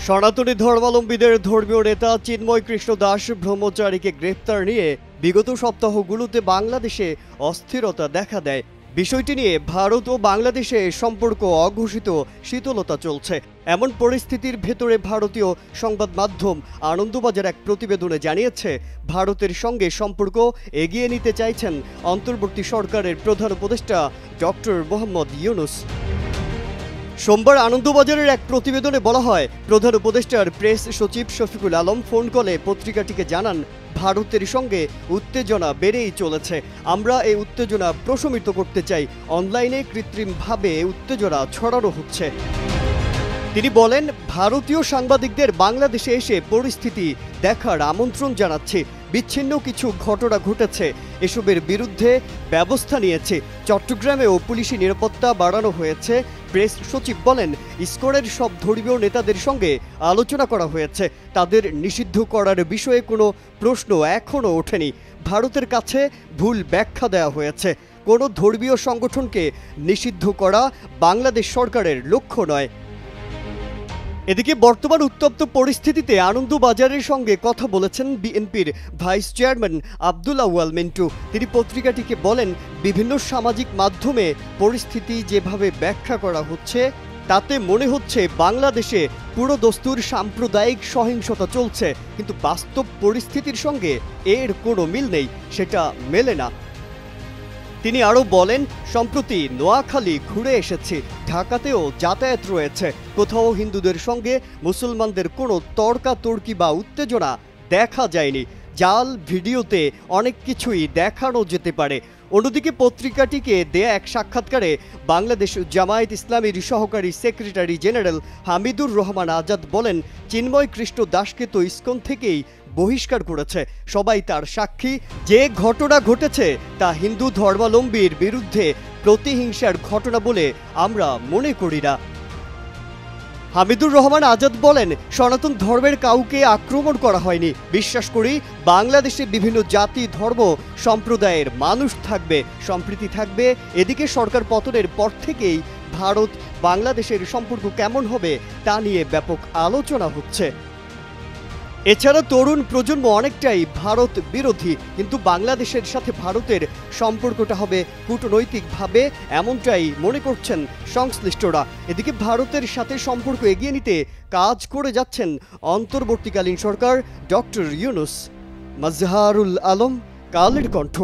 সনাতনী ধর্মাবলম্বীদের ধর্মীয় নেতা চিন্ময় কৃষ্ণ দাস ব্রহ্মচারীকে গ্রেফতার নিয়ে বিগত সপ্তাহগুলোতে বাংলাদেশে অস্থিরতা দেখা দেয়। বিষয়টি নিয়ে ভারত ও বাংলাদেশে সম্পর্ক অঘোষিত শীতলতা চলছে। এমন পরিস্থিতির ভেতরে ভারতীয় সংবাদ মাধ্যম আনন্দবাজার এক প্রতিবেদনে জানিয়েছে, ভারতের সঙ্গে সম্পর্ক এগিয়ে নিতে চাইছেন অন্তর্বর্তী সরকারের প্রধান উপদেষ্টা ডক্টর মোহাম্মদ ইউনূস। সোমবার আনন্দবাজারের এক প্রতিবেদনে বলা হয়, প্রধান উপদেষ্টার প্রেস সচিব শফিকুল আলম ফোন কলে পত্রিকাটিকে জানান, ভারতের সঙ্গে উত্তেজনা বেড়েই চলেছে। আমরা এই উত্তেজনা প্রশমিত করতে চাই। অনলাইনে কৃত্রিমভাবে উত্তেজনা ছড়ানো হচ্ছে। তিনি বলেন, ভারতীয় সাংবাদিকদের বাংলাদেশে এসে পরিস্থিতি দেখার আমন্ত্রণ জানাচ্ছি। বিচ্ছিন্ন কিছু ঘটনা ঘটেছে, এসবের বিরুদ্ধে ব্যবস্থা নিয়েছে। চট্টগ্রামেও পুলিশি নিরাপত্তা বাড়ানো হয়েছে। প্রেস সচিব বলেন, ইসকনের সব ধর্মীয় নেতাদের সঙ্গে আলোচনা করা হয়েছে। তাদের নিষিদ্ধ করার বিষয়ে কোনো প্রশ্ন এখনও ওঠেনি। ভারতের কাছে ভুল ব্যাখ্যা দেওয়া হয়েছে। কোনো ধর্মীয় সংগঠনকে নিষিদ্ধ করা বাংলাদেশ সরকারের লক্ষ্য নয়। এদিকে বর্তমান উত্তপ্ত পরিস্থিতিতে আনন্দবাজারের সঙ্গে কথা বলেছেন বিএনপির ভাইস চেয়ারম্যান আব্দুল আউয়াল মিন্টু। তিনি পত্রিকাটিকে বলেন, বিভিন্ন সামাজিক মাধ্যমে পরিস্থিতি যেভাবে ব্যাখ্যা করা হচ্ছে তাতে মনে হচ্ছে বাংলাদেশে পুরোদস্তুর সাম্প্রদায়িক সহিংসতা চলছে, কিন্তু বাস্তব পরিস্থিতির সঙ্গে এর কোনো মিল নেই, সেটা মেলে না। তিনি আরও বলেন, সম্প্রতি নোয়াখালী ঘুরে এসেছি, ঢাকাতেও যাতায়াত রয়েছে। কোথাও হিন্দুদের সঙ্গে মুসলমানদের কোনো তর্কাতর্কি বা উত্তেজনা দেখা যায়নি। জাল ভিডিওতে অনেক কিছুই দেখানো যেতে পারে। অন্যদিকে পত্রিকাটিকে দেয়া এক সাক্ষাৎকারে বাংলাদেশ জামায়াত ইসলামীর সহকারী সেক্রেটারি জেনারেল হামিদুর রহমান আজাদ বলেন, চিন্ময় কৃষ্ণ দাসকে তো ইসকন থেকেই বহিষ্কার করেছে। সবাই তার সাক্ষী। যে ঘটনা ঘটেছে তা হিন্দু ধর্মাবলম্বীর বিরুদ্ধে প্রতিহিংসার ঘটনা বলে আমরা মনে করি না। হামিদুর রহমান আজাদ বলেন, সনাতন ধর্মের কাউকে আক্রমণ করা হয়নি। বিশ্বাস করি বাংলাদেশে বিভিন্ন জাতি, ধর্ম, সম্প্রদায়ের মানুষ থাকবে, সম্প্রীতি থাকবে। এদিকে সরকার পতনের পর থেকেই ভারত বাংলাদেশের সম্পর্ক কেমন হবে তা নিয়ে ব্যাপক আলোচনা হচ্ছে। এছাড়া তরুণ প্রজন্ম অনেকটাই ভারত বিরোধী, কিন্তু বাংলাদেশের সাথে ভারতের সম্পর্কটা হবে কূটনৈতিকভাবে, এমনটাই মনে করছেন সংশ্লিষ্টরা। এদিকে ভারতের সাথে সম্পর্ক এগিয়ে নিতে কাজ করে যাচ্ছেন অন্তর্বর্তীকালীন সরকার ডক্টর ইউনূস। মাজহারুল আলম, কালের কণ্ঠ।